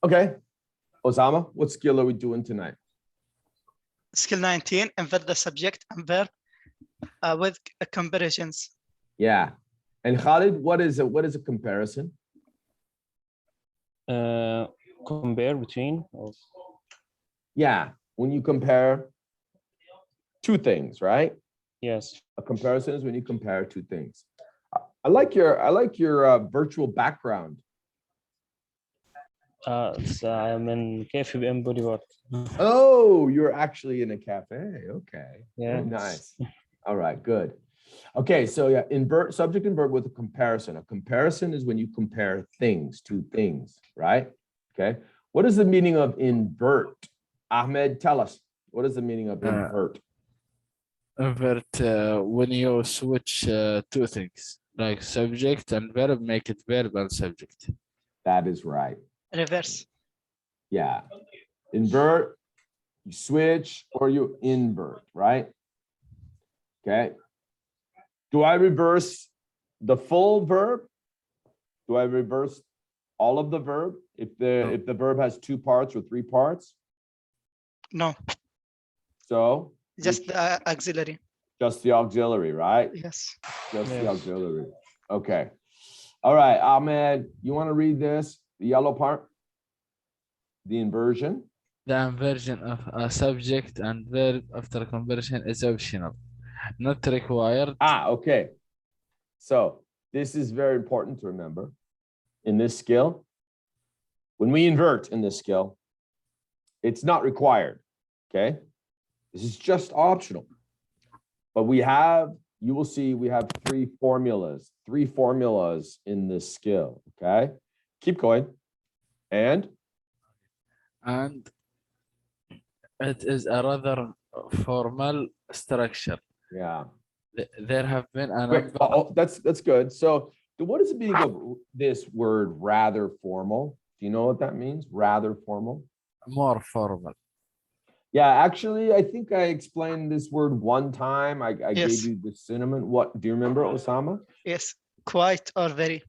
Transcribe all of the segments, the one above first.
Okay. Osama, what skill are we doing tonight? Skill 19, invert the subject and verb with comparisons. Yeah. And Khalid, what is a comparison? Compare between. Yeah. When you compare two things, right? Yes. A comparison is when you compare two things. I like your virtual background. I'm in cafe body work. Oh, you're actually in a cafe. Okay. Yeah. Very nice. All right, good. Okay, so yeah, invert subject and verb with a comparison. A comparison is when you compare things, two things, right? Okay. What is the meaning of invert? Ahmed, tell us. What is the meaning of invert? Invert when you switch two things, like subject and verb, make it verb and subject. That is right. Reverse. Yeah. Invert, you switch or you invert, right? Okay. Do I reverse the full verb? Do I reverse all of the verb if the verb has two parts or three parts? No, So just the auxiliary. just the auxiliary, right? Yes. Just the Yes. auxiliary. Okay. All right, Ahmed, you want to read this? The yellow part? The inversion? The inversion of a subject and verb after conversion is optional, not required. Okay. So this is very important to remember in this skill. When we invert in this skill, it's not required, okay? This is just optional. But you will see we have three formulas in this skill, okay? Keep going. And It is a rather formal structure. yeah. There have been a Wait, number. that's good. So what is the meaning of this word rather formal? Do you know what that means? Rather formal? More formal. Yeah, actually, I think I explained this word one time. I Yes. gave you the synonym. What do you remember, Osama? Yes. Quite or very.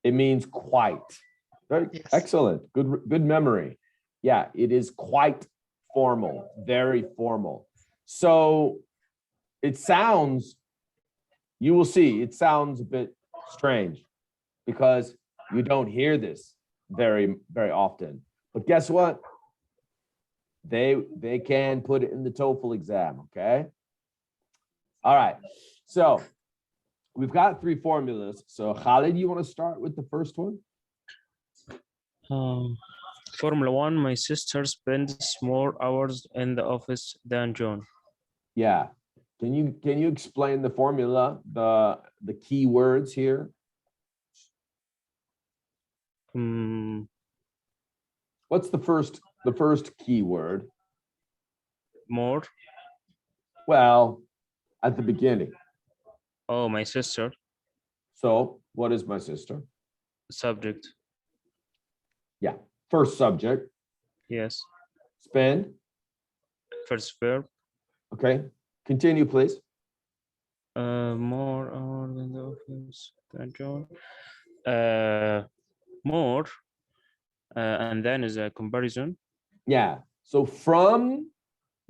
It means quite. Very Yes. excellent. Good memory. Yeah, it is quite formal, very formal. So it sounds, you will see, it sounds a bit strange because you don't hear this very, very often. But guess what? They can put it in the TOEFL exam, okay? All right, so we've got three formulas. So Khalid, you want to start with the first one? Formula 1, my sister spends more hours in the office than John. Yeah. Can you explain the formula, the key words here? What's the first key word? More. Well, at the beginning. Oh, my sister. So what is my sister? Subject. Yeah. First subject. Yes. Spend. First verb. Okay. Continue, please. More hours in the office than John. More. And then is a comparison. Yeah. So from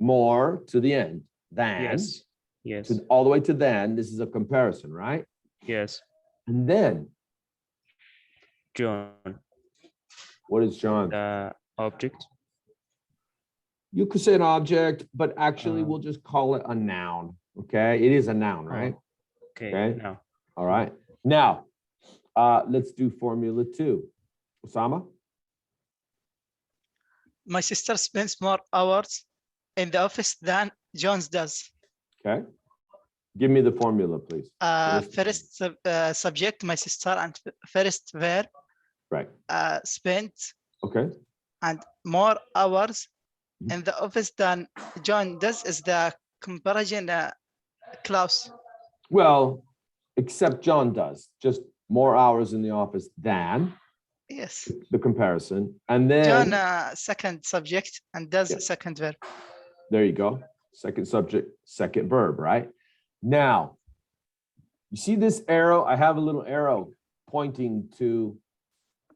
more to the end, than. Yes. Yes. All the way to then, this is a comparison, right? Yes. And then. John. What is John? Object. You could say an object, but actually we'll just call it a noun. Okay. It is a noun, right? Okay. Now. All right. Now, let's do formula 2. Osama? My sister spends more hours in the office than John's does. Okay. Give me the formula, please. First subject, my sister, and first verb. Right. Spent. Okay. And more hours in the office than John does is the comparison clause. Well, except John does. Just more hours in the office than. Yes. The comparison. And then. John, second subject and does second verb. There you go. Second subject, second verb, right? Now, you see this arrow? I have a little arrow pointing to,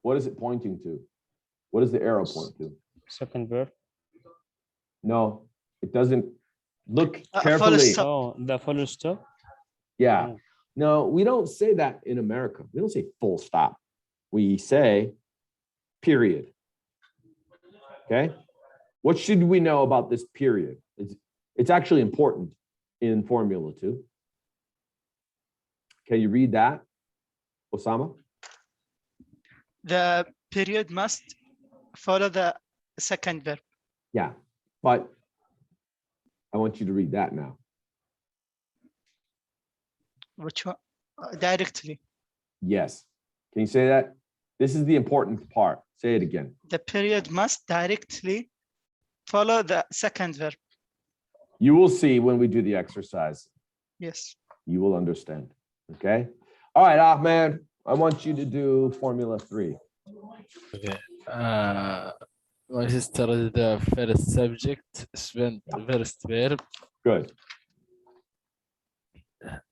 what is it pointing to? What does the arrow point to? Second verb. No, it doesn't. Look full carefully. stop. Oh, the full stop. Yeah. Oh. No, we don't say that in America. We don't say full stop. We say period. Okay. What should we know about this period? It's actually important in Formula 2. Can you read that, Osama? The period must follow the second verb. Yeah, but I want you to read that now. Which one? Directly. Yes. Can you say that? This is the important part. Say it again. The period must directly follow the second verb. You will see when we do the exercise. Yes. You will understand. Okay. All right, Ahmed, I want you to do Formula 3. Okay. My sister is the first subject, spent first verb, Good.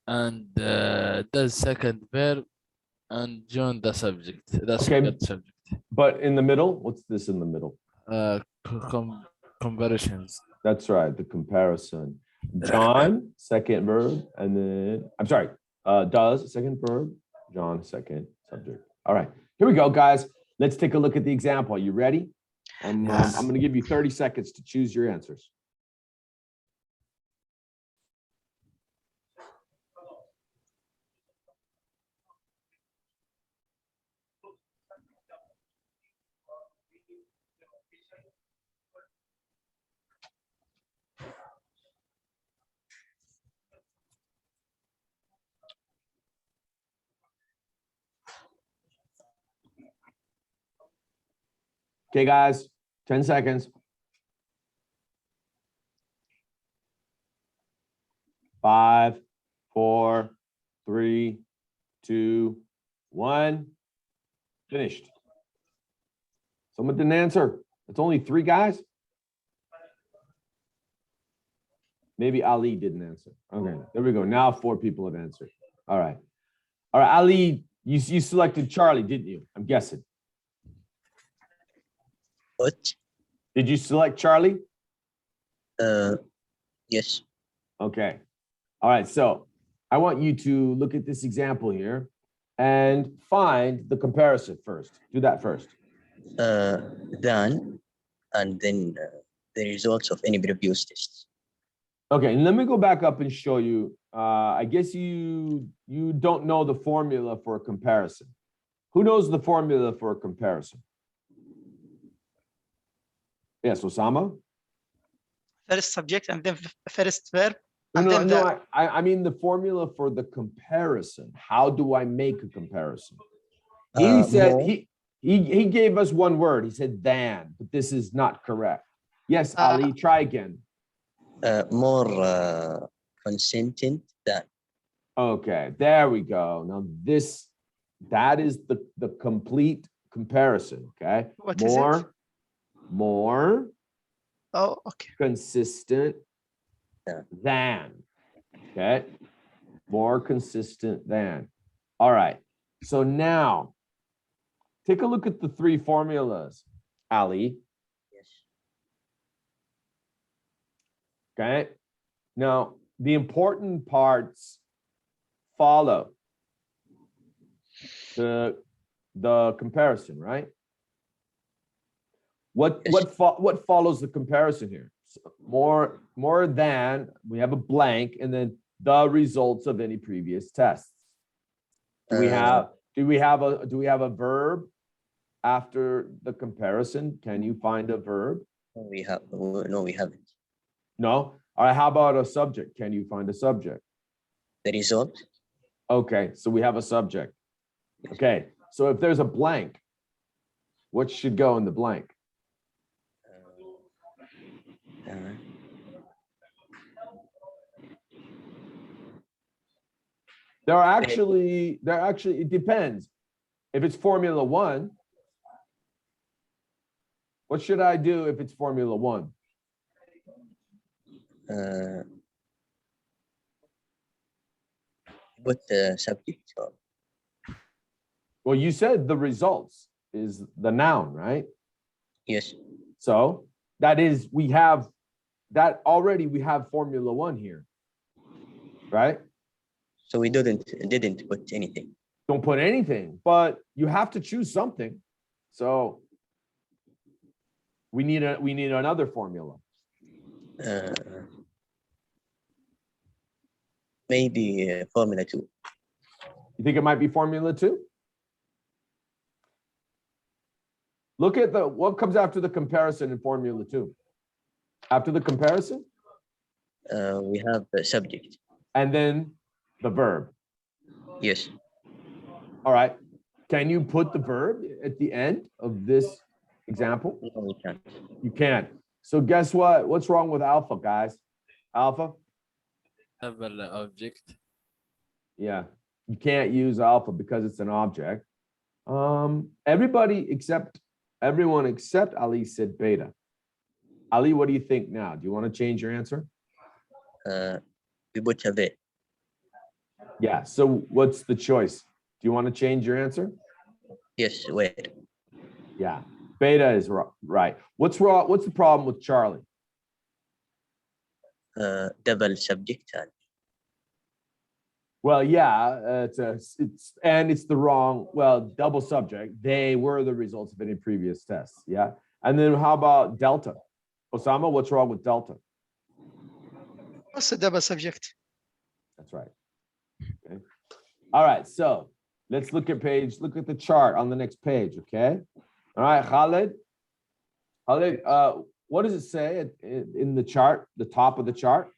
and the second verb, and John the subject. The Okay. second subject. But in the middle, what's this in the middle? Comparisons. That's right, the comparison. John, second verb, and then, I'm sorry, does, second verb, John, second subject. All right, here we go, guys. Let's take a look at the example. Are you ready? I'm going to give you 30 seconds to choose your answers. Okay, guys, 10 seconds. 5, 4, 3, 2, 1. Finished. Someone didn't answer. It's only 3 guys. Maybe Ali didn't answer. Okay, there we go. Now 4 people have answered. All right. All right, Ali, you selected Charlie, didn't you? I'm guessing. What? Did you select Charlie? Yes. Okay. All right. So I want you to look at this example here and find the comparison first. Do that first. Then, and then the results of any previous tests. Okay. And let me go back up and show you. I guess you don't know the formula for a comparison. Who knows the formula for a comparison? Yes, Osama? First subject and then first verb. No, And no, then no. I mean the formula for the comparison. How do I make a comparison? He said More, he gave us one word. He said than, but this is not correct. Yes, Ali, try again. more consistent than. Okay, there we go. Now that is the complete comparison. Okay, What is it? more Oh, okay. consistent Yeah. than. Okay, more consistent than. All right. So now take a look at the 3 formulas, Ali. Yes. Okay. Now the important parts follow the comparison, right? What follows the comparison here? So more than, we have a blank, and then the results of any previous tests. Do we have a verb after the comparison? Can you find a verb? We have no, we haven't. No. All right. How about a subject? Can you find a subject? The result. Okay, so we have a subject. Okay, so if there's a blank, what should go in the blank? It depends. If it's Formula 1, what should I do if it's Formula 1? What the subject? Well, you said the results is the noun, right? Yes. So that is, we have that already, we have Formula One here, right? So we didn't put anything. Don't put anything, but you have to choose something. So we need another formula. Uh, maybe Formula 2. You think it might be Formula 2? Look at what comes after the comparison in Formula 2. After the comparison? We have the subject. And then the verb. Yes. All right. Can you put the verb at the end of this example? No, we can't. You can't. So guess what? What's wrong with alpha, guys? Alpha? double object. Yeah. You can't use alpha because it's an object. Everyone except Ali said beta. Ali, what do you think now? Do you want to change your answer? We put a bit. Yeah. So what's the choice? Do you want to change your answer? Yes, where? Yeah. Beta is right. What's wrong? What's the problem with Charlie? Double subject. Well, yeah, it's the wrong, double subject. They were the results of any previous tests. Yeah. And then how about delta? Osama, what's wrong with delta? Also double subject. That's right. Okay. All right. So let's look at the chart on the next page. Okay. All right, Khalid. Khalid, what does it say in the chart, the top of the chart?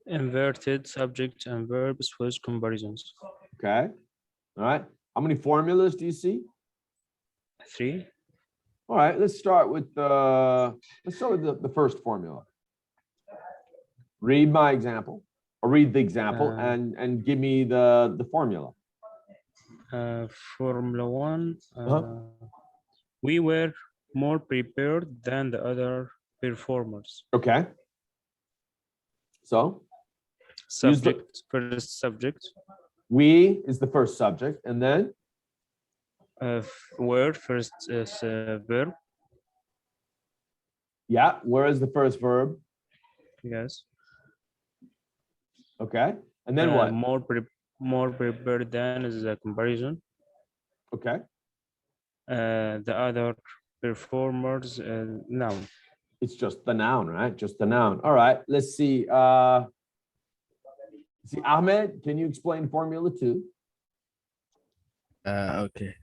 Inverted subject and verbs with comparisons. Okay. All right. How many formulas do you see? 3. All right. Let's start with the first formula. Read my example, or read the example, and give me the formula. Formula 1. Uh-huh. We were more prepared than the other performers. Okay. So Subject, first subject. we is the first subject, and then Were first verb. yeah, where is the first verb? Yes. Okay. And then what? More prepared than is a comparison. Okay. The other performers, noun. It's just the noun, right? Just the noun. All right. Let's see. Ahmed, can you explain Formula 2? Okay.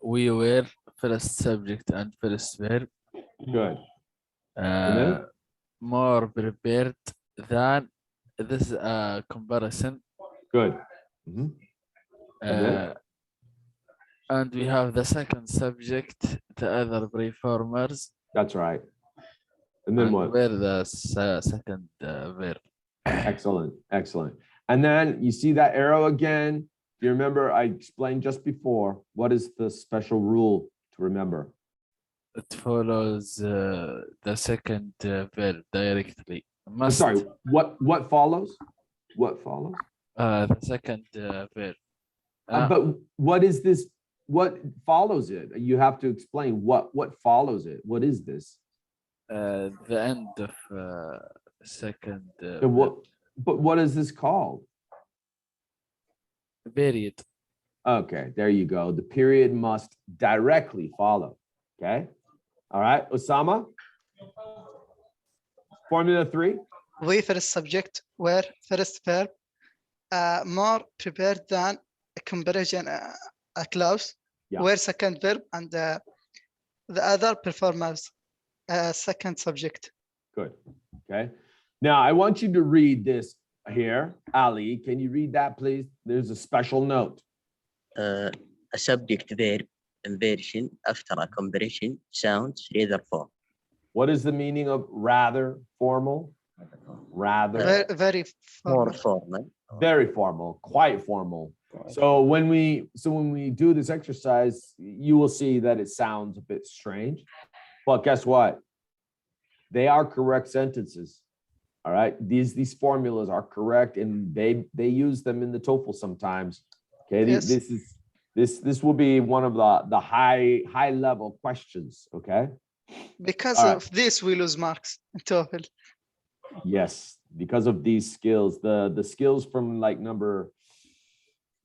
We were first subject and first verb. Good. then? More prepared than this is a comparison. Good. Mhm. then? And we have the second subject, the other performers. That's right. And then what? Where the second verb. Excellent. Excellent. And then you see that arrow again. You remember I explained just before, what is the special rule to remember? It follows the second verb directly. I'm sorry, what follows? What follows? The second verb. But what is this? What follows it? You have to explain what follows it. What is this? The end of second But what is this called? period. Okay, there you go. The period must directly follow. Okay. All right, Osama. Formula 3. We first subject, were first verb, more prepared than a comparison, a clause, Yeah. were second verb, and the other performers, second subject. Good. Okay. Now I want you to read this here. Ali, can you read that, please? There's a special note. A subject verb inversion after a comparison sounds rather formal. What is the meaning of rather formal? Rather. Very More formal. formal. Very formal, quite formal. So when we do this exercise, you will see that it sounds a bit strange, but guess what? They are correct sentences. All right, these formulas are correct, and they use them in the TOEFL sometimes. Okay, Yes. this is This will be one of the high level questions. Okay. Because All right. of this, we lose marks in TOEFL. Yes, because of these skills, the skills from like number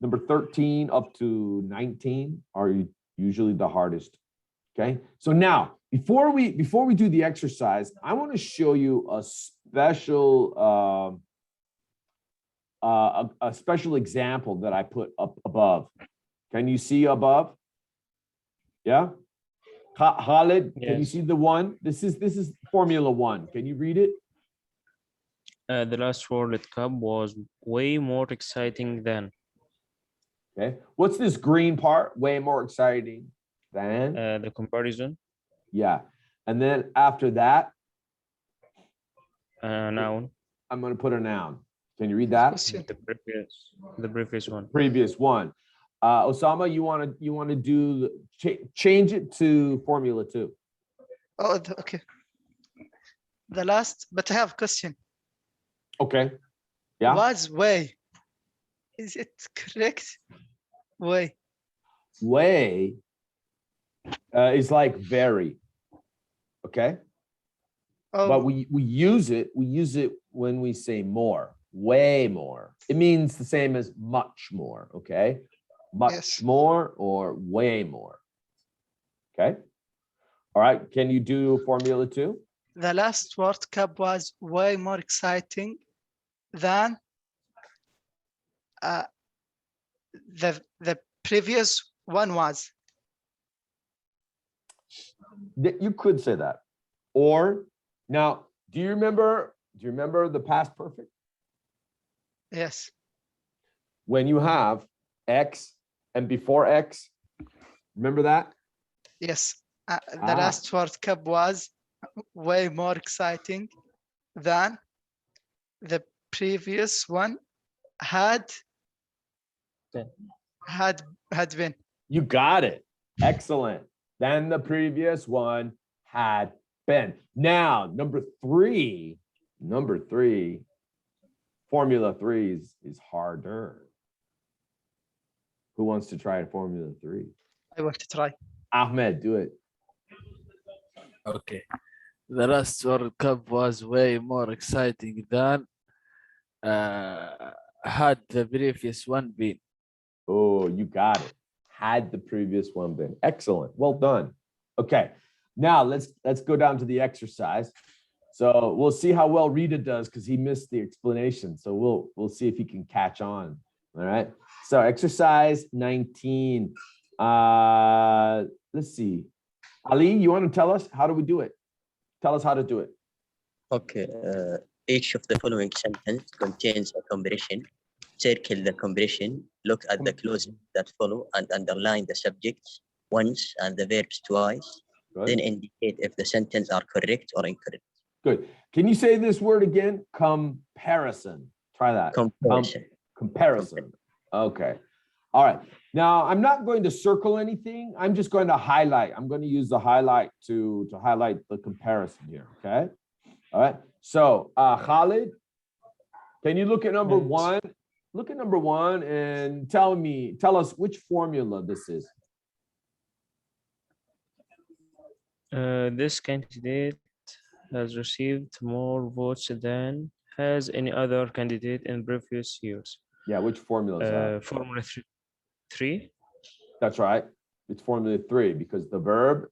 13 up to 19 are usually the hardest. Okay, so now before we do the exercise, I want to show you a special a special example that I put up above. Can you see above? Yeah. Khalid, can you Yes. see the one? This is Formula One. Can you read it? The last World Cup was way more exciting than Okay. What's this green part? Way more exciting than? the comparison. Yeah. And then after that, Noun. I'm going to put a noun. Can you read that? Question. The previous one. Previous one. Osama, you want to do change it to Formula 2. Oh, okay. The last, but I have a question. Okay. Yeah. Was way? Is it correct? Way. Way is like very. Okay. Oh, But we use it when we say more, way more. It means the same as much more. Okay. Much Yes. more or way more. Okay. All right. Can you do Formula 2? the last World Cup was way more exciting than the previous one was. You could say that. Or now, do you remember the past perfect? Yes. When you have X and before X, remember that? Yes. The last World Cup was way more exciting than the previous one had been. You got it. Excellent. Then the previous one had been. Now, number three, Formula 3 is harder. Who wants to try Formula 3? I want to try. Ahmed, do it. Okay. The last World Cup was way more exciting than had the previous one been. Oh, you got it. Had the previous one been. Excellent. Well done. Okay. Now let's go down to the exercise. So we'll see how well Rita does because he missed the explanation. So we'll see if he can catch on. All right. So exercise 19. Let's see. Ali, you want to tell us how do we do it? Tell us how to do it. Okay. Each of the following sentence contains a comparison. Circle the comparison, look at the clauses that follow, and underline the subjects once and the verbs twice. Good. Then indicate if the sentence are correct or incorrect. Good. Can you say this word again? Comparison. Try that. Comparison. Comparison. Okay. All right. Now, I'm not going to circle anything. I'm just going to highlight. I'm going to use the highlight to highlight the comparison here. Okay. All right. So, Khalid, can you look at number Yes. one? Look at number one and tell us which formula this is. This candidate has received more votes than has any other candidate in previous years. Yeah, which formula is that? Formula 3. That's right. It's formula 3 because the verb,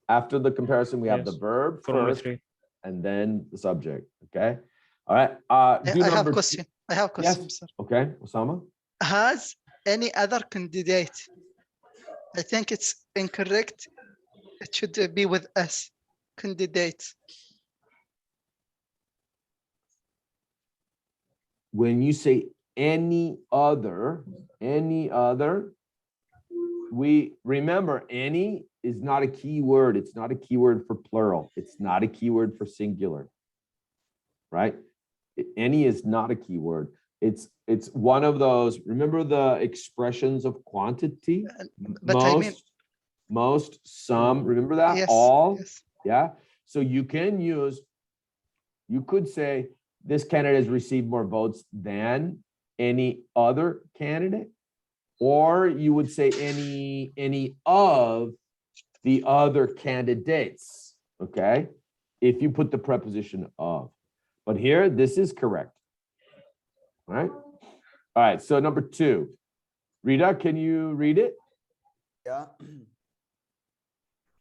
after the comparison, we have the Yes. verb Formula first 3. and then the subject. Okay. All right. I Do have number a question. I have a question, Yes. sir. Okay, Osama. Has any other candidate? I think it's incorrect. It should be with us. Candidates. When you say any other, we remember any is not a key word. It's not a keyword for plural. It's not a keyword for singular, right? Any is not a keyword. It's one of those. Remember the expressions of quantity? But I mean, most, some. Remember that? yes, All. yes. Yeah. So you could say this candidate has received more votes than any other candidate. or you would say any of the other candidates, okay? If you put the preposition of. But here, this is correct. All right? All right, so number 2. Rita, can you read it? Yeah.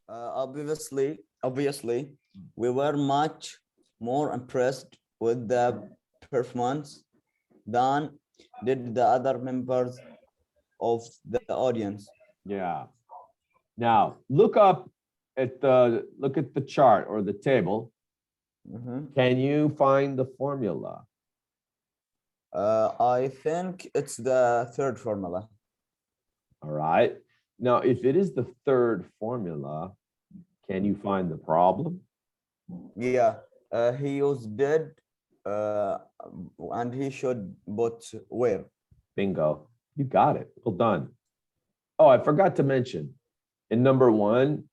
Obviously, we were much more impressed with the performance than did the other members of the audience. Yeah. Now, look at the chart or the table. Mhm. Can you find the formula? I think it's the third formula. All right. Now, if it is the third formula, can you find the problem? Yeah, he used did, and he should put where. Bingo. You got it. Well done. Oh, I forgot to mention, in number 1,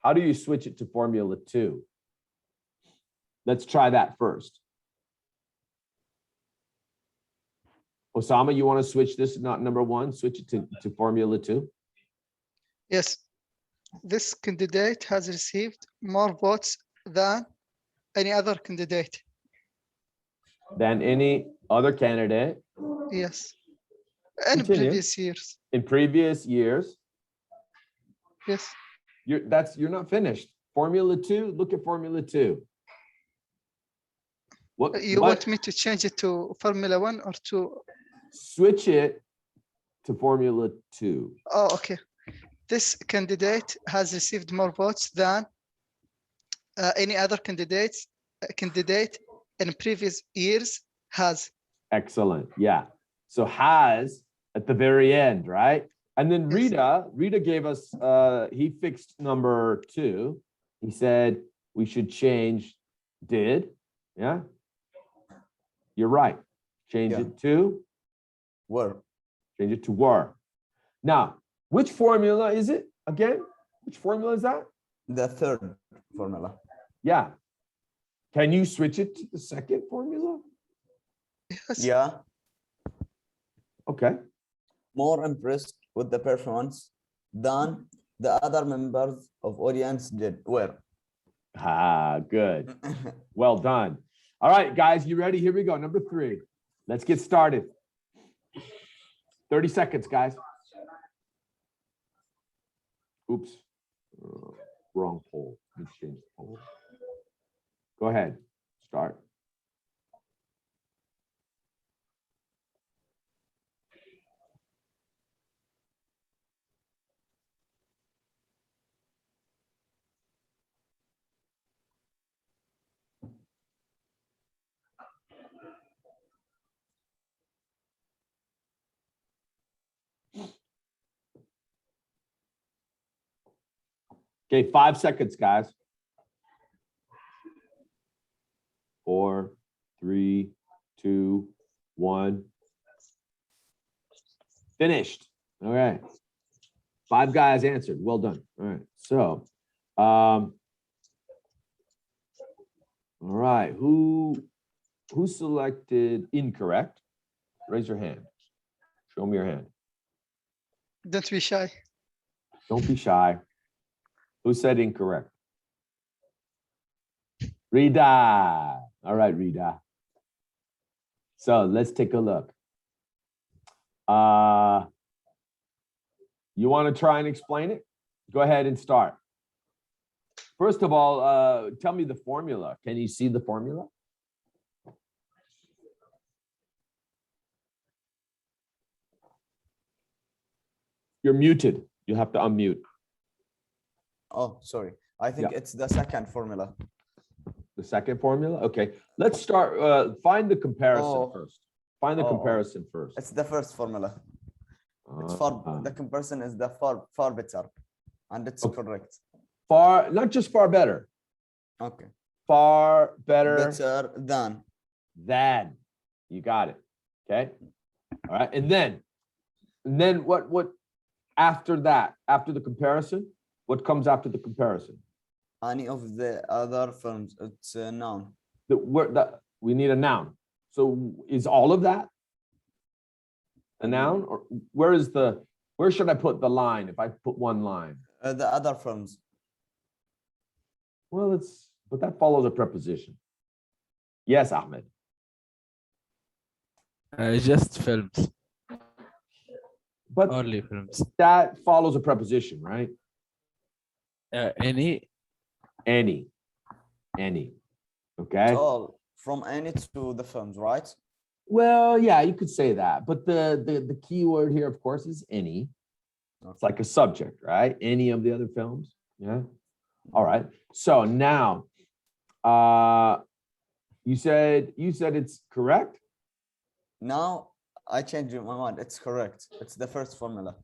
how do you switch it to formula 2? Let's try that first. Osama, you want to switch this, not number 1, switch it to formula 2? Yes. This candidate has received more votes than any other candidate. Than any other candidate Yes. In Continue. previous years. in previous years. Yes. You're not finished. Formula 2, look at formula 2. You want me to change it to Formula 1 or to? Switch it to formula 2. Oh, okay. This candidate has received more votes than any other candidate in previous years has. Excellent. Yeah. So has at the very end, right? And then Yes. Rita gave us, he fixed number 2. He said we should change did. Yeah. You're right. Change Yeah. it to, Where? change it to were. Now, which formula is it again? Which formula is that? The third formula. Yeah. Can you switch it to the second formula? Yes. Yeah, Okay. more impressed with the performance than the other members of audience did. Where? Ah, good. Well done. All right, guys, you ready? Here we go. Number 3. Let's get started. 30 seconds, guys. Oops. Wrong poll. Let's change the poll. Go ahead. Start. Okay, 5 seconds, guys. 4, 3, 2, 1. Finished. All right. 5 guys answered. Well done. All right. So, all right. Who selected incorrect? Raise your hand. Show me your hand. Don't be shy. Don't be shy. Who said incorrect? Rita. All right, Rita. So let's take a look. You want to try and explain it? Go ahead and start. First of all, tell me the formula. Can you see the formula? You're muted. You have to unmute. Oh, sorry. I think it's the second formula. The second formula? Okay. Let's start. Find the comparison Oh. first. Find the Oh, oh. comparison first. It's the first formula. It's far. The comparison is the far better, and it's Okay. correct. Far, not just far better. Okay. Far better Better than. than. You got it. Okay. All right. And then what after that, after the comparison, what comes after the comparison? Any of the other firms. It's a noun. We need a noun. So is all of that? A noun, or where should I put the line if I put one line? The other films. Well, but that follows a preposition. Yes, Ahmed. Just films, But only films. that follows a preposition, right? Any. Any. Okay. All from any to the films, right? Well, yeah, you could say that. But the key word here, of course, is any. It's like a subject, right? Any of the other films. Yeah. All right. So now, you said it's correct. Now I changed my mind. It's correct. It's the first formula.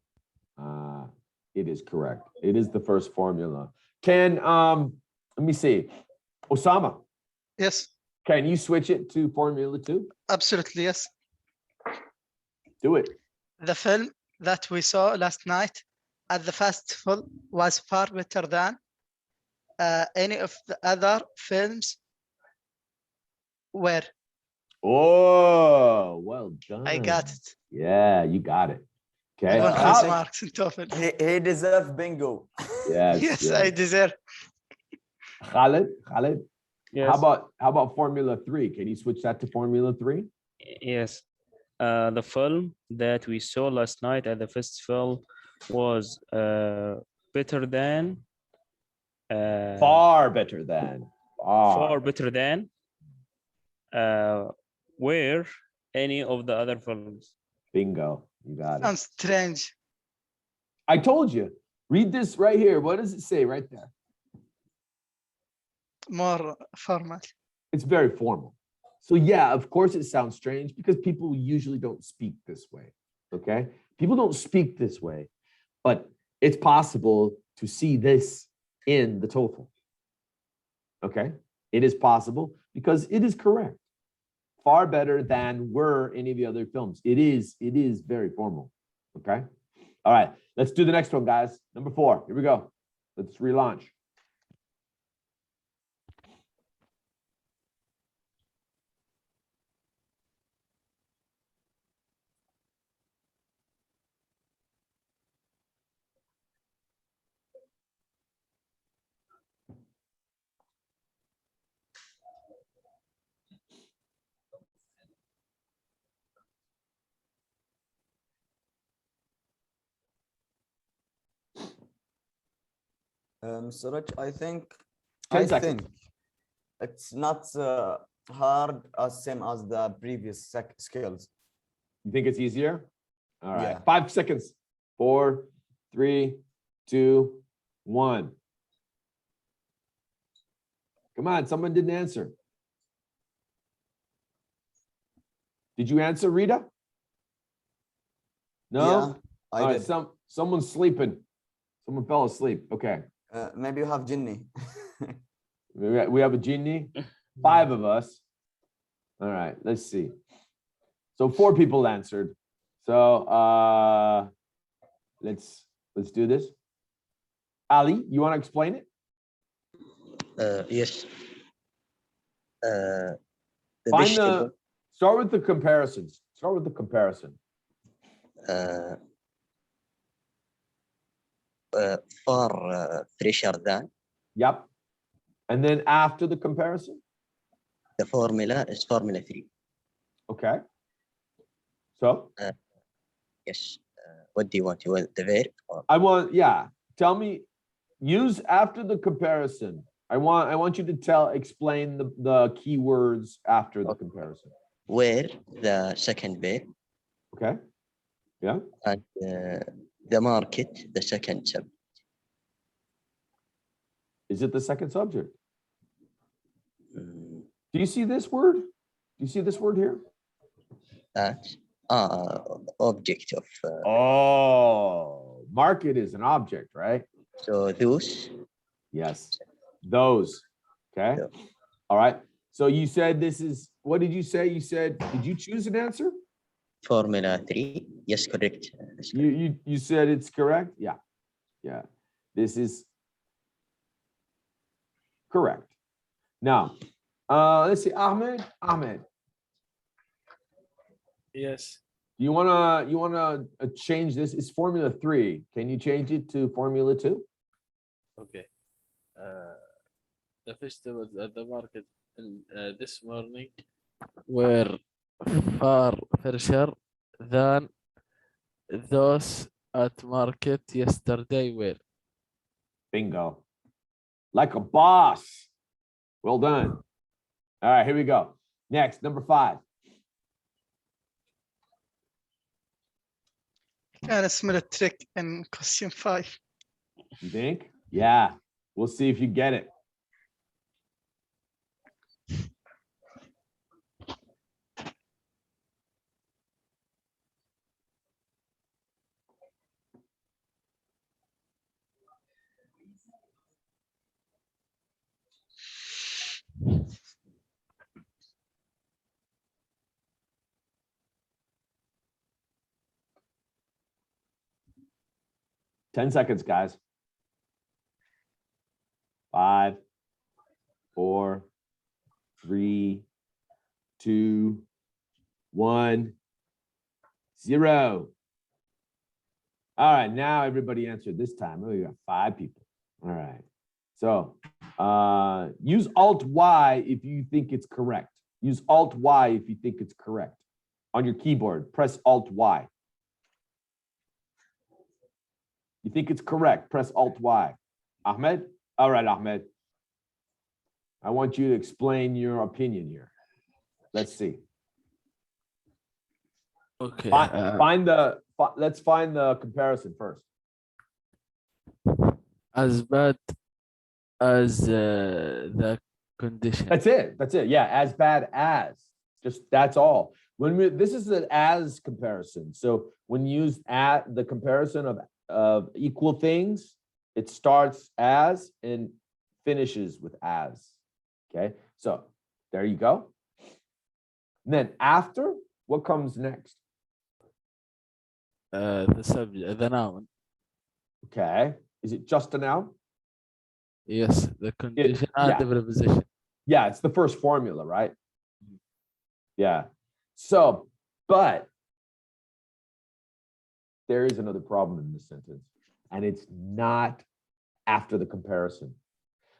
It is correct. It is the first formula. Let me see. Osama, Yes, can you switch it to Formula 2? absolutely. Yes. Do it. The film that we saw last night at the festival was far better than any of the other films were. Oh, well done. I got it. Yeah, you got it. I Okay. want I those think- marks in TOEFL. He deserves bingo. Yes. Yes, I deserve. Khalid, Yes. how about Formula 3? Can you switch that to Formula 3? Yes. The film that we saw last night at the festival was better than Far better than. far better than where any of the other films. Bingo. You got it. Sounds strange. I told you. Read this right here. What does it say right there? More formal. It's very formal. So yeah, of course it sounds strange because people usually don't speak this way. Okay? People don't speak this way, but it's possible to see this in the TOEFL. Okay? It is possible because it is correct. Far better than were any of the other films. It is very formal. Okay? All right, let's do the next one, guys. Number 4. Here we go. Let's relaunch. Suraj, I think 10 seconds. it's not hard as same as the previous skills. You think it's easier? All right. Yeah. 5 seconds. 4, 3, 2, 1. Come on, someone didn't answer. Did you answer, Rita? No? Yeah, I All right, did. someone's sleeping. Someone fell asleep. Okay. Maybe you have Jinni. We have a genie. 5 of us. All right, let's see. So 4 people answered. So let's do this. Ali, you want to explain it? Yes. The Find vegetable, start with the comparisons. Start with the comparison. far fresher than. Yep. And then after the comparison? The formula is Formula 3. Okay. So Yes. What do you want? You want the verb? Or I want, yeah. Tell me, use after the comparison. I want you to explain the keywords after the comparison. where the second verb Okay. Yeah. and the market, the second subject. Is it the second subject? Mm, Do you see this word? Do you see this word here? That object of Oh, market is an object, right? so those. Yes. Those. Okay. Yeah. All right. So you said this is, what did you say? You said, did you choose an answer? Formula 3. Yes, correct. That's correct. You said it's correct? Yeah. Yeah. This is correct. Now, let's see, Ahmed. Yes. You wanna change this? It's Formula 3. Can you change it to Formula 2? Okay. The festivals at the market this morning were far fresher than those at market yesterday were. Bingo. Like a boss. Well done. All right, here we go. Next, number 5. Can I smell a trick in question 5? You think? Yeah. We'll see if you get it. Ten seconds, guys. 5, 4, 3, 2, 1, 0. All right, now everybody answered this time. Oh, you got 5 people. All right. So use Alt-Y if you think it's correct. Use Alt-Y if you think it's correct. On your keyboard, press Alt-Y. You think it's correct, press Alt-Y. Ahmed? All right, Ahmed. I want you to explain your opinion here. Let's see. Okay. Let's find the comparison first. As bad as the condition. That's it. That's it. Yeah, as bad as. Just that's all. This is an as comparison. So when you use at the comparison of equal things, it starts as and finishes with as. Okay, so there you go. And then after, what comes next? The subject, the noun. Okay, is it just a noun? Yes, the condition and the preposition. Yeah, it's the first formula, right? Yeah. So, but there is another problem in this sentence, and it's not after the comparison.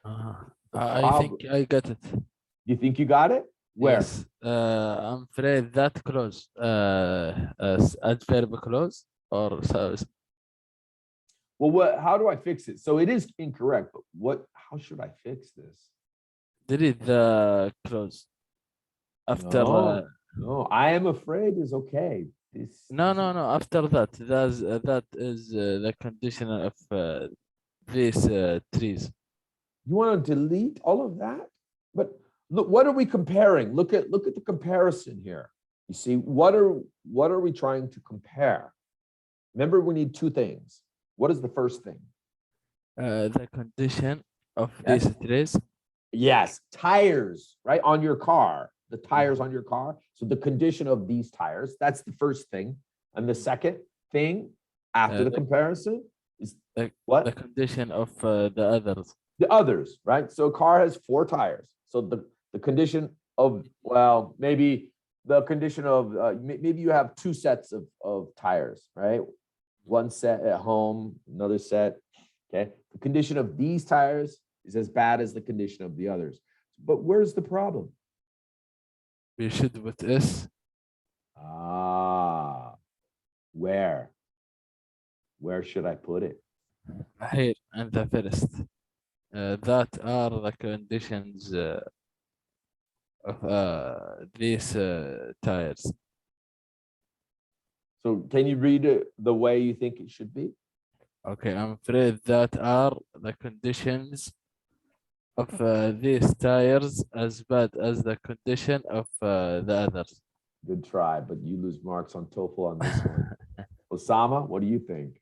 I think I got it. You think you got it? Where? Yes. I'm afraid that clause, adverb clause or Well, how do I fix it? So it is incorrect, but how should I fix this? delete the clause after. No, I am afraid is okay. No. After that, that is the condition of these trees. You want to delete all of that? But look, what are we comparing? Look at the comparison here. You see, what are we trying to compare? Remember, we need 2 things. What is the first thing? The condition of these trees. Yes, tires, right? On your car, the tires on your car. So the condition of these tires, that's the first thing. And the second thing after the comparison is what? The condition of the others. The others, right? So a car has 4 tires. So the condition of, well, maybe the condition of, maybe you have 2 sets of tires, right? One set at home, another set, okay? The condition of these tires is as bad as the condition of the others. But where's the problem? We should put S. Where? Where should I put it? Here and the first. That are the conditions of these tires. So can you read it the way you think it should be? Okay, I'm afraid that are the conditions of these tires as bad as the condition of the others. Good try, but you lose marks on TOEFL on this one. Osama, what do you think?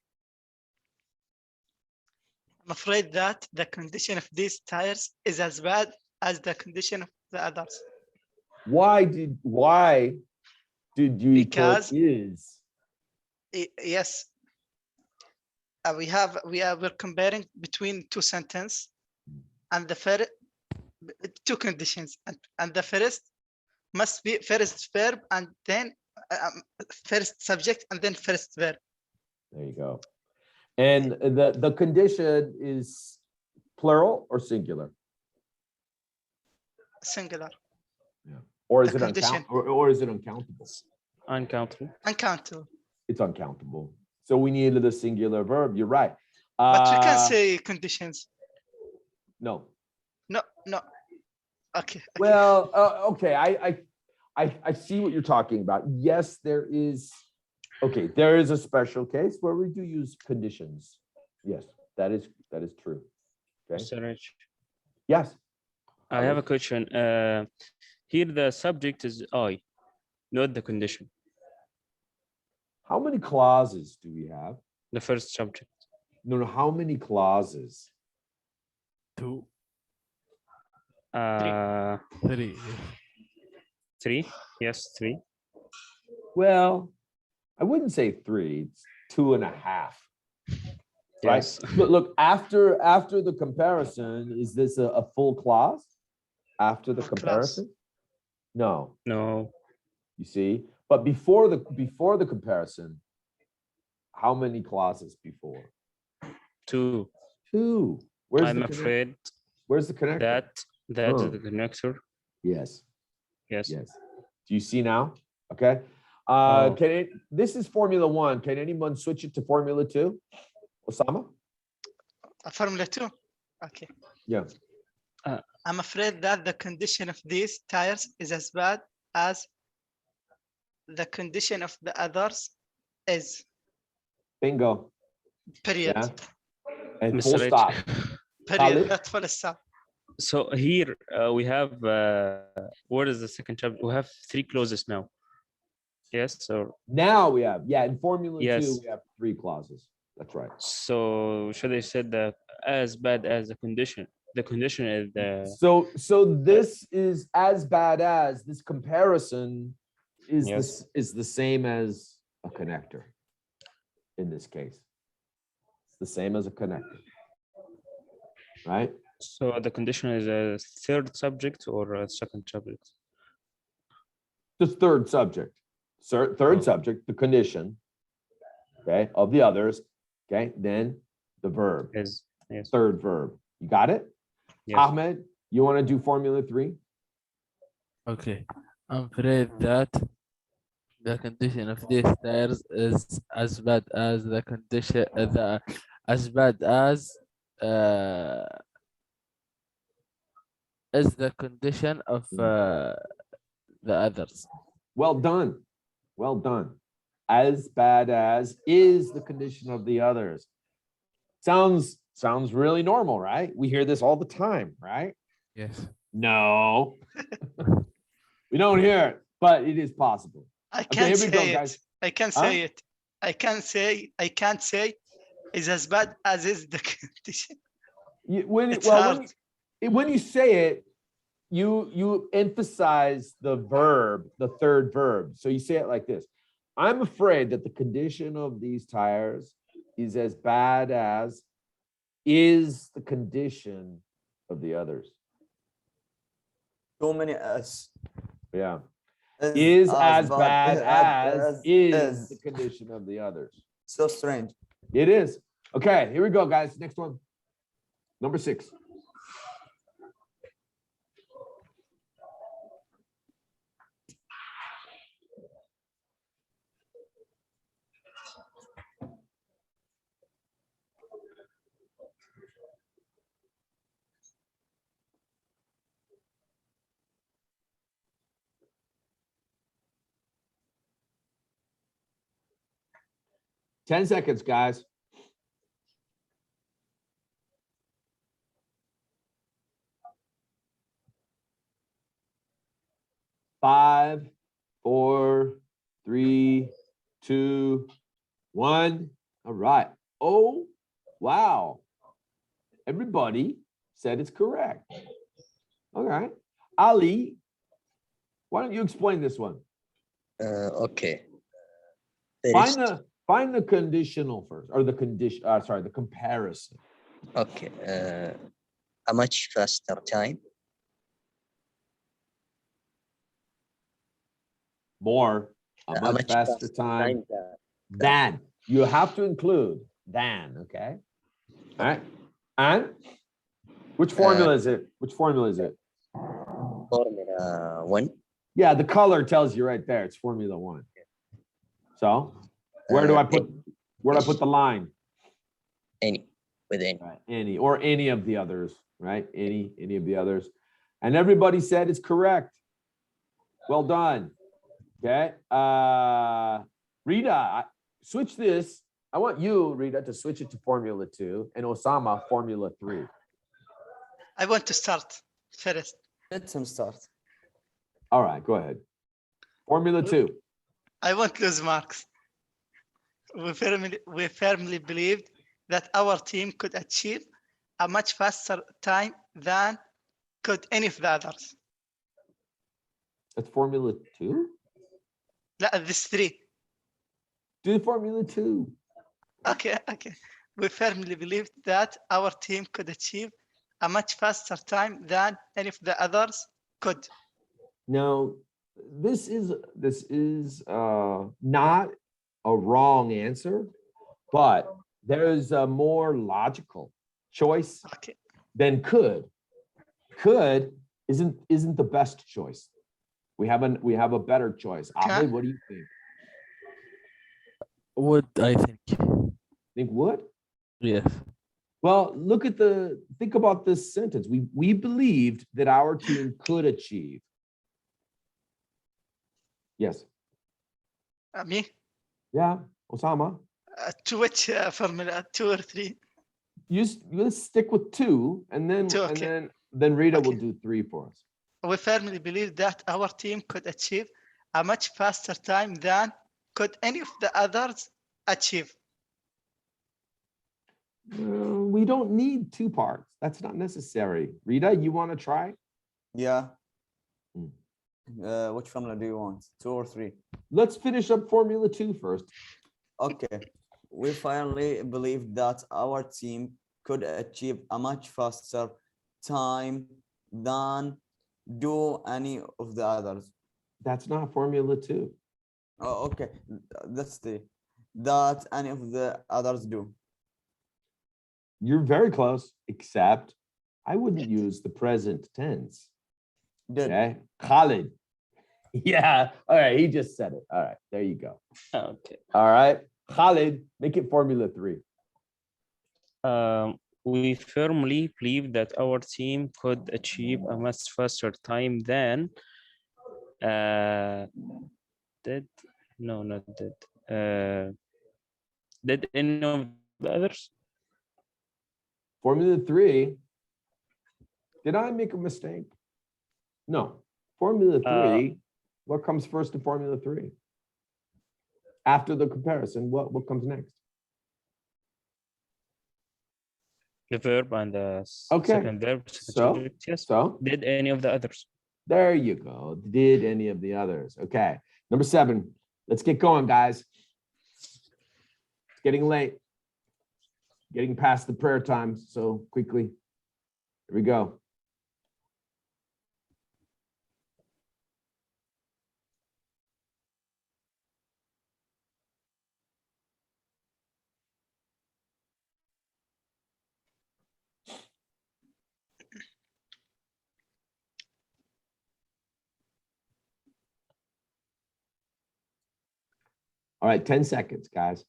I'm afraid that the condition of these tires is as bad as the condition of the others. Why did you Because put is? Yes, we're comparing between 2 sentences, and the first 2 conditions, and the first must be first verb and then first subject and then first verb. There you go. And the condition is plural or singular? Singular. Or is The it condition. or is it uncountable? Uncountable. Uncountable. It's uncountable. So we needed a singular verb. You're right. But we can say conditions. No. No, no. Okay. Well, okay. I see what you're talking about. Yes, there is. Okay, there is a special case where we do use conditions. Yes, that is true. Okay. Mr. Rich, Yes. I have a question. Here the subject is I, not the condition. How many clauses do we have? The first subject. No, no. How many clauses? 2, Uh, 3. 3. Yes, 3. Well, I wouldn't say 3. It's 2.5. Right. Yes. Look. After the comparison, is this a full clause? After the Full clause. comparison? No. No. You see, but before the comparison, how many clauses before? 2. 2. Where's I'm the connect- afraid Where's the connector? that Oh. is the connector. Yes. Yes. Yes. Do you see now? Okay. Oh. This is Formula 1. Can anyone switch it to Formula 2? Osama? Formula 2. Okay. Yeah. I'm afraid that the condition of these tires is as bad as the condition of the others is. Bingo. Period. Yeah. And Mr. full Rich. stop. Period. Khalid? Not full stop. So here we have what is the second chapter? We have 3 clauses now. Yes. So Now we have, in Formula 2, Yes. we have 3 clauses. That's right. so should I say that as bad as the condition? The condition is the So this is as bad as this comparison is Yes. this is the same as a connector in this case. It's the same as a connector. Right? so the condition is a third subject or a second subject? Just third subject. Third Oh. subject, the condition, okay, of the others, okay, then the verb, Yes. Yes. third verb. You got it? Yes. Ahmed, you want to do Formula 3? Okay. I'm afraid that the condition of these tires is as bad as the condition as bad as is the condition of the others. Well done. Well done. As bad as is the condition of the others. Sounds really normal, right? We hear this all the time, right? Yes. No. We don't hear it, but it is possible. I Okay, can't here we go, say it. guys. I can't Huh? say it. I can't say is as bad as is the condition. It's hard. When you say it, you emphasize the verb, the third verb. So you say it like this. I'm afraid that the condition of these tires is as bad as is the condition of the others. Too many S. Yeah. Is as bad as is is. the condition of the others. So strange. It is. Okay, here we go, guys. Next one. Number 6. Ten seconds, guys. Five, 4, 3, 2, 1. All right. Oh, wow. Everybody said it's correct. All right. Ali, why don't you explain this one? Okay. There is- Find the conditional first, or the condition, the comparison. Okay. A much faster time. More. a much faster time than. You have to include than, okay? All right. And which formula is it? Which formula is it? Formula 1. Yeah, the color tells you right there. It's Formula 1. So where do I put the line? Any, with any. Right, any or any of the others, right? Any of the others. And everybody said it's correct. Well done. Okay. Rita, switch this. I want you, Rita, to switch it to Formula 2 and Osama Formula 3. I want to start first. Let him start. All right, go ahead. Formula 2. I won't lose marks. We firmly believed that our team could achieve a much faster time than could any of the others. That's Formula 2? This 3. Do Formula 2. Okay. We firmly believed that our team could achieve a much faster time than any of the others could. Now, this is not a wrong answer, but there's a more logical choice Okay. than could. Could isn't the best choice. We have a better choice. Ahmed, what do you think? Would, I think. Think would? Yes. Well, think about this sentence. We believed that our team could achieve. Yes. Me? Yeah, Osama. To which formula? 2 or 3? Let's stick with 2, and then 2, okay. then Rita will Okay. do 3 for us. We firmly believe that our team could achieve a much faster time than could any of the others achieve. We don't need 2 parts. That's not necessary. Rita, you want to try? Yeah. Hmm. Which formula do you want? 2 or 3? Let's finish up Formula 2 first. Okay. We finally believe that our team could achieve a much faster time than do any of the others. That's not Formula 2. Oh, okay. That's that any of the others do. You're very close, except I wouldn't use the present tense. Did. Okay, Khalid. Yeah, all right, he just said it. All right, there you go. Okay. All right, Khalid, make it Formula 3. We firmly believe that our team could achieve a much faster time than did any of the others. Formula 3. Did I make a mistake? No. Formula 3. What comes first in Formula 3? After the comparison, what comes next? The verb and the Okay. second verb. So, Yes. so Did any of the others? there you go. Did any of the others? Okay. Number 7. Let's get going, guys. It's getting late. Getting past the prayer time so quickly. Here we go. All right, 10 seconds, guys.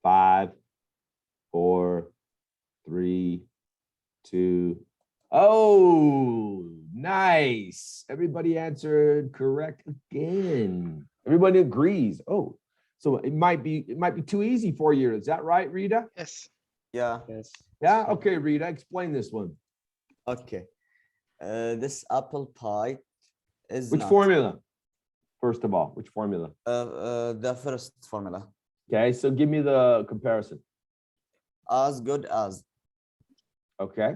Five, 4, 3, 2. Oh, nice. Everybody answered correct again. Everybody agrees. Oh, so it might be too easy for you. Is that right, Rita? Yes. Yeah. Yes. Yeah. Okay, Rita, explain this one. Okay. This apple pie is Which not, formula? First of all, which formula? the first formula. Okay, so give me the comparison. As good as. Okay.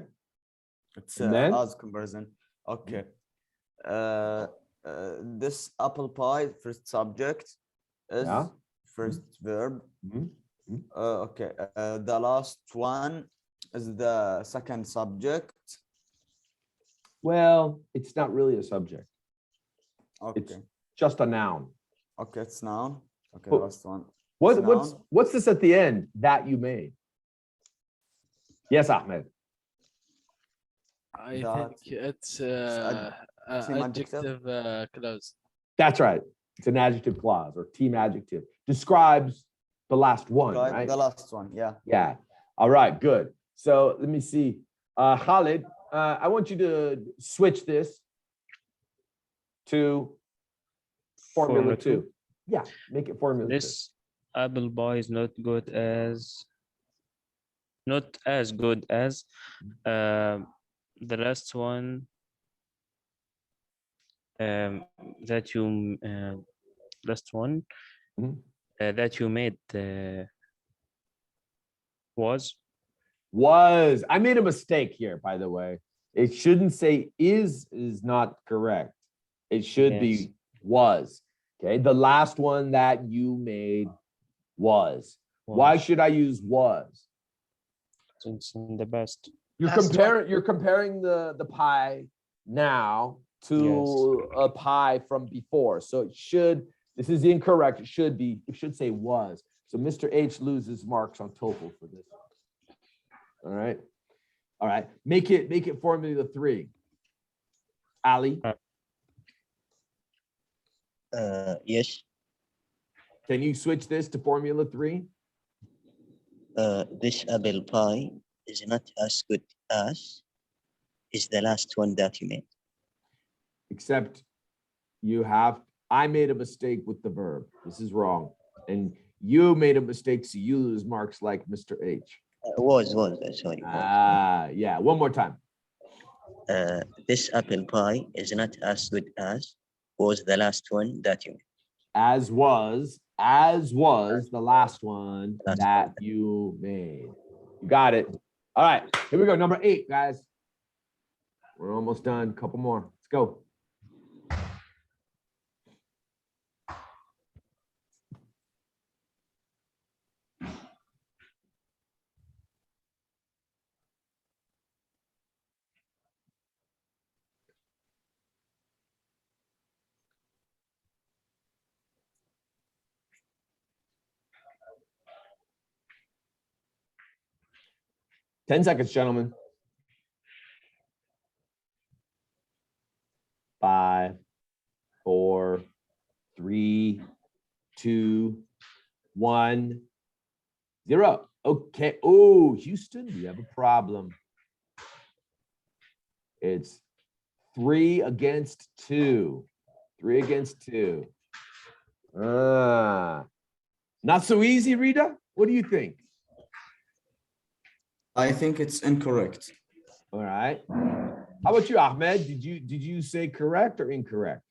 It's And then? as comparison. Okay. This apple pie first subject is Yeah. first verb. Mhm. Okay. The last one is the second subject. Well, it's not really a subject. Okay. Just a noun. Okay, it's noun. Okay, But last one. What, It's what's noun. what's this at the end that you made? Yes, Ahmed. I That think it's team adjective. adjective clause. That's right. It's an adjective clause or team adjective. Describes the last one, Right, right? the last one. Yeah. Yeah. All right, good. So let me see. Khalid, I want you to switch this to Formula 2. Yeah, make it Formula 2. This apple pie is not good as good as the last one that you last one Mhm. that you made was I made a mistake here, by the way. It shouldn't say is not correct. It should Yes. be was. Okay. The last one that you made was. Why was. should I use was? It's in the best. You're comparing the pie now to a pie from before. So it should, this is incorrect. It should say was. So Mr. H loses marks on TOEFL for this. All right. All right. Make it Formula 3. Ali, Yes. can you switch this to Formula 3? This apple pie is not as good as is the last one that you made. Except I made a mistake with the verb. This is wrong. And you made a mistake, so you lose marks like Mr. H. Sorry. Yeah. One more time. This apple pie is not as good as was the last one that you made. As was the last one Last that one. you made. You got it. All right, here we go. Number 8, guys. We're almost done. Couple more. Let's go. Ten seconds, gentlemen. 5, 4, 3, 2, 1, 0. Okay. Oh, Houston, you have a problem. It's 3 against 2. 3 against 2. Not so easy, Rita. What do you think? I think it's incorrect. All right. How about you, Ahmed? Did you say correct or incorrect?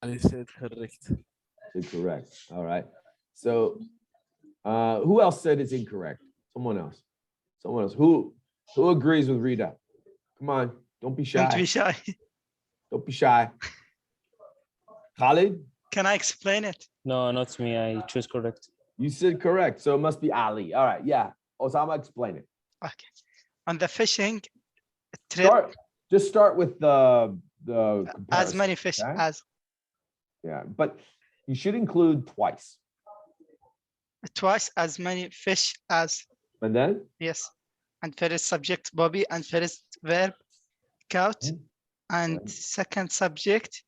I said correct. Said correct. All right. So who else said it's incorrect? Someone else. Who agrees with Rita? Come on, don't be shy. Don't be shy. Don't be shy. Khalid, Can I explain it? No, not me. I choose correct. you said correct, so it must be Ali. All right, yeah. Osama, explain it. Okay. On the fishing trip, Start with the as comparison, many fish okay? as Yeah, but you should include twice. twice as many fish as. And then Yes. And first subject Bobby and first verb count Mhm. and Right. second subject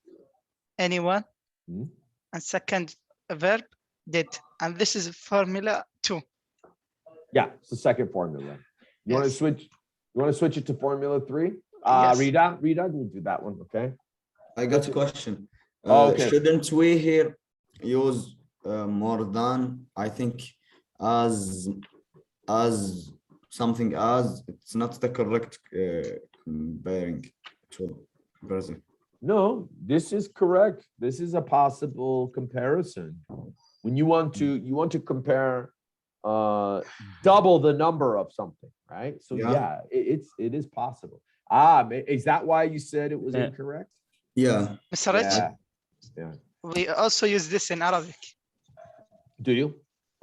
anyone Mhm. and second verb did. And this is formula 2. yeah, it's the second formula. You want to Yes. switch? You want to switch it to Formula 3? Yes. Rita, we'll do that one, okay? I got a question. Okay. Shouldn't we here use more than, I think, as something as, it's not the correct comparing to Brazil. No, this is correct. This is a possible comparison. When you want to compare double the number of something, right? So Yeah. yeah, it is possible. Is that why you said it was Yeah. incorrect? Yeah. Mr. Rich, Yeah. we also use this in Arabic. Do you?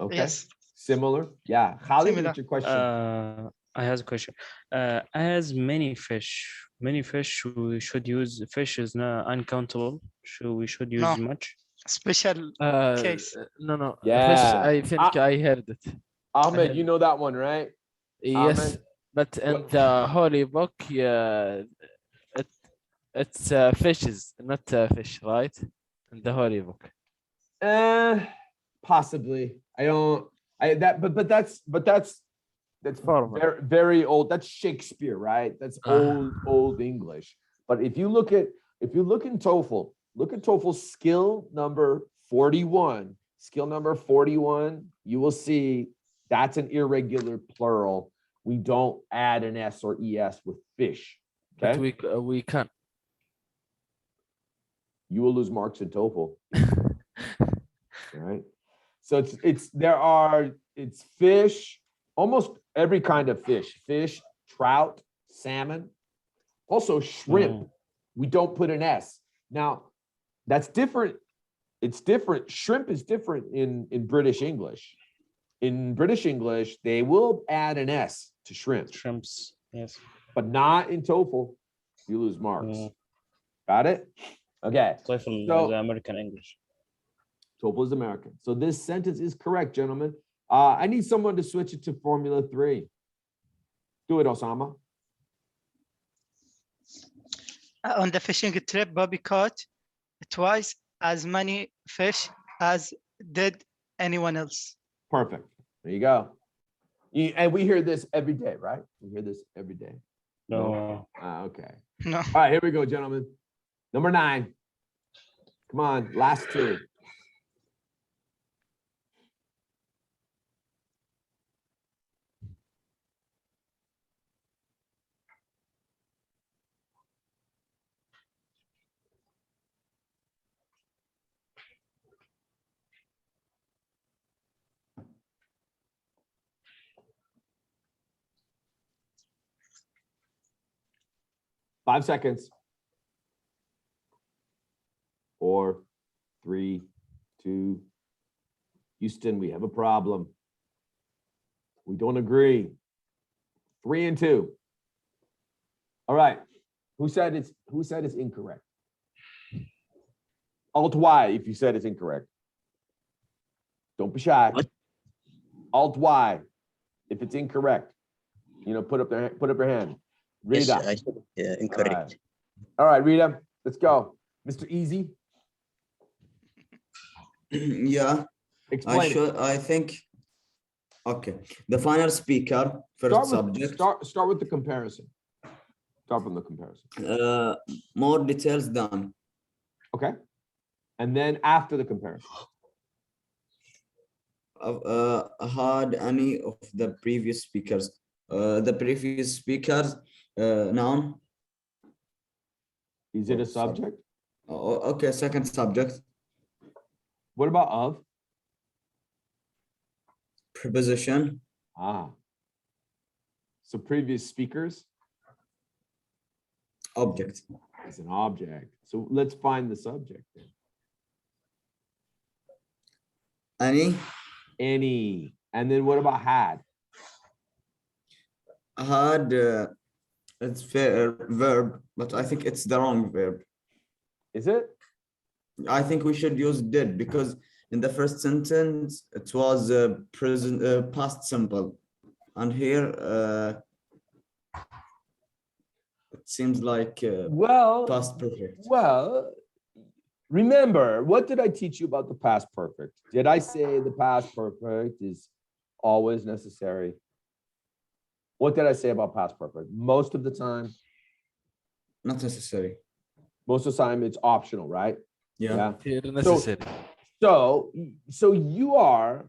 Okay. Yes. Similar. Yeah. Khalid, Similar. what's your question? I have a question. As many fish, we should use fish is not uncountable. We should use No. much. Special case. No. Fish, Yeah. I think I heard it. Ahmed, you know that one, right? Yes, Ahmed? but in What- the holy book, yeah, it's fishes, not fish, right? In the holy book. Possibly. I don't. That's Formal. very very old. That's Shakespeare, right? That's old English. But if you look in TOEFL, look at TOEFL skill number 41. Skill number 41. You will see that's an irregular plural. We don't add an s or es with fish. But Okay, we can. you will lose marks in TOEFL. All right. So it's fish, almost every kind of fish, trout, salmon, also shrimp. We don't put an S. Now, that's different. It's different. Shrimp is different in British English. In British English, they will add an S to shrimp, Shrimps, yes. but not in TOEFL. You lose marks. Got it? Okay. TOEFL So- is American English. TOEFL is American. So this sentence is correct, gentlemen. I need someone to switch it to Formula 3. Do it, Osama. On the fishing trip, Bobby caught twice as many fish as did anyone else. Perfect. There you go. And we hear this every day, right? We hear this every day. No, Okay. No. All right, here we go, gentlemen. Number 9. Come on, last 2. Five seconds. 4, 3, 2. Houston, we have a problem. We don't agree. 3 and 2. All right. Who said it's incorrect? Alt Y if you said it's incorrect. Don't be shy. What? Alt Y if it's incorrect. You know, put up your hand. Yes, Rita. I said incorrect. All right, Rita, let's go. Mr. Easy, Yeah, explain it. I think. Okay, the final speaker, first subject. Start with the comparison. Start from the comparison. More details done. Okay. And then after the comparison. Had any of the previous speakers. The previous speakers, noun. Is it a subject? Okay, second subject. What about of? Preposition. So previous speakers Object. is an object. So let's find the subject then. Any. And then what about had? Had, it's verb, but I think it's the wrong verb. Is it? I think we should use did, because in the first sentence it was present past simple, and here it seems like Well, past perfect. well, remember, what did I teach you about the past perfect? Did I say the past perfect is always necessary? What did I say about past perfect? Most of the time, Not necessary. most of the time it's optional, right? Yeah. Here necessary. So you are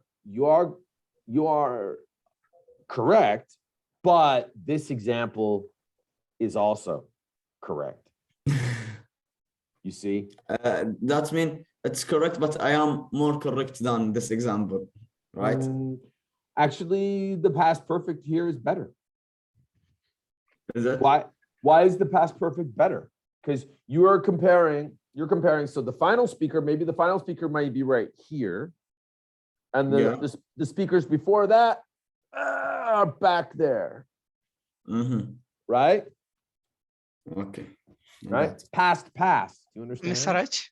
correct, but this example is also correct. You see? That means it's correct, but I am more correct than this example, right? Actually, the past perfect here is better. Is it? Why is the past perfect better? Because you're comparing, so the final speaker, maybe the final speaker might be right here. And the speakers before that are back there. right? Okay. Right? Past, past. You understand? Mr. Rich,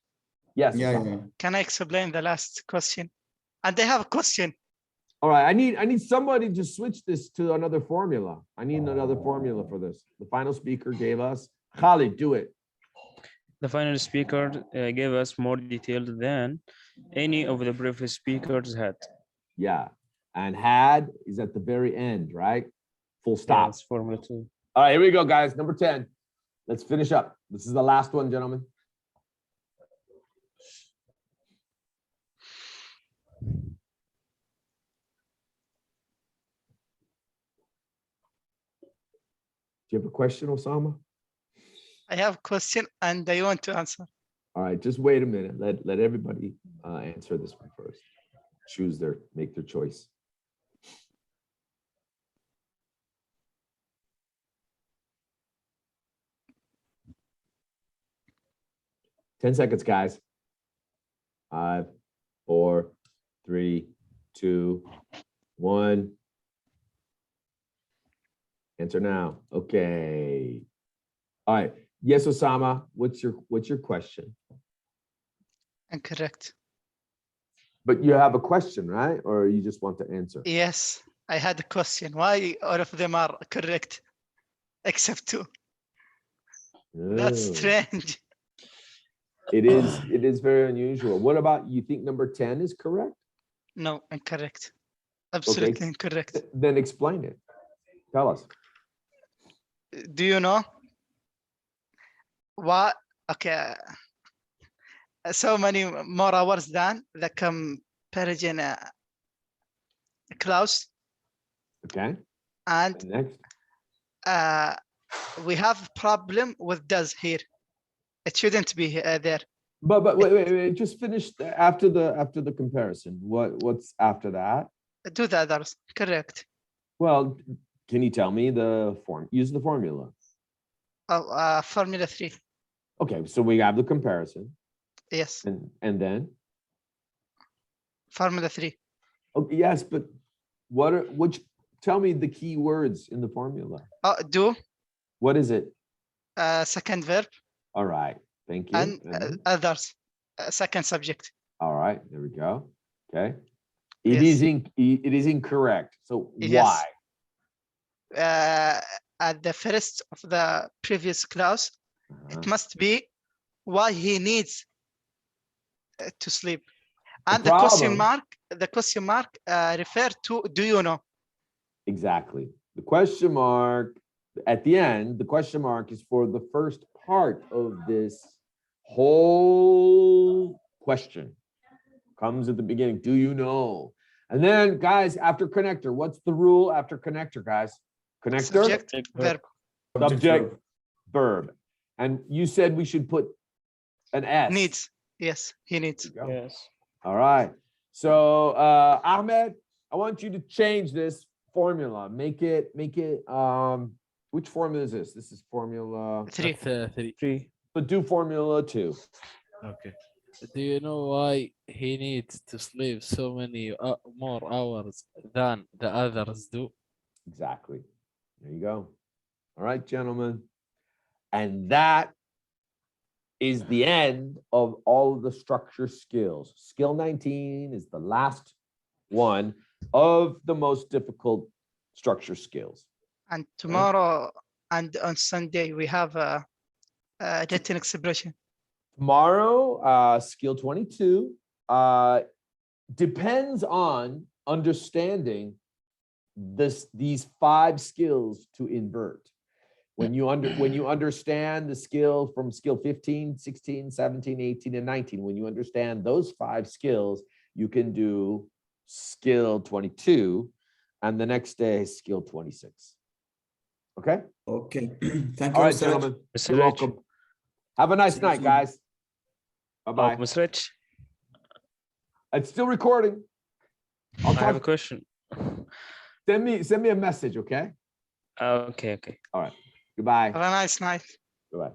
Yes. Yeah, Osama. yeah. can I explain the last question? And I have a question. All right. I need somebody to switch this to another formula. I need another formula for this. The final speaker gave us. Khalid, do it. The final speaker gave us more detail than any of the previous speakers had. Yeah. And had is at the very end, right? Full stop. Yes, Formula 2. All right, here we go, guys. Number 10. Let's finish up. This is the last one, gentlemen. Do you have a question, Osama? I have a question and I want to answer. All right, just wait a minute. Let everybody answer this one first. Make their choice. Ten seconds, guys. 5, 4, 3, 2, 1. Answer now. Okay. All right. Yes, Osama. What's your question? Incorrect. But you have a question, right? Or you just want to answer? Yes, I had a question. Why all of them are correct except 2? That's Oh. strange. It is very unusual. What about you think number 10 is correct? No, incorrect. Absolutely incorrect. Then explain it. Tell us. Do you know what? Okay. So many more hours than the comparison clause. Okay. And Next. we have problem with does here. It shouldn't be there. But wait. Just finish after the comparison. What's after that? Do the others. Correct. Well, can you tell me the form? Use the formula. Oh, Formula 3. Okay, so we have the comparison. Yes. And then? Formula 3. Oh, yes, but tell me the key words in the formula. Do. What is it? Second verb. All right, thank you. And then? others. Second subject. All right, there we go. Okay. It is incorrect. So Yes. why? At the first of the previous clause, Uh-huh. it must be why he needs to sleep. And the question mark refer to do you know? Exactly. The question mark at the end, the question mark is for the first part of this whole question. Comes at the beginning. Do you know? And then, guys, after connector, what's the rule after connector, guys? Connector, Subject, verb. subject, verb. And you said we should put an S. Needs. Yes, he needs. Yes. All right. So Ahmed, I want you to change this formula. Make it which formula is this? This is formula 3. 3. but do formula 2. Okay. Do you know why he needs to sleep so many more hours than the others do? Exactly. There you go. All right, gentlemen. And that is the end of all of the structure skills. Skill 19 is the last one of the most difficult structure skills. And tomorrow and on Sunday, we have a written expression. Tomorrow, skill 22 depends on understanding these 5 skills to invert. When you understand the skill from skill 15, 16, 17, 18, and 19, when you understand those 5 skills, you can do skill 22, and the next day, skill 26. Okay? Okay. Thank All you, right, Mr. gentlemen. Mr. You're Rich. welcome. Have a nice See you night, soon. guys. Bye-bye. Mr. Rich, It's still recording. I have a question. Send me a message, okay? Okay. All right. Goodbye. Have a nice night. Goodbye.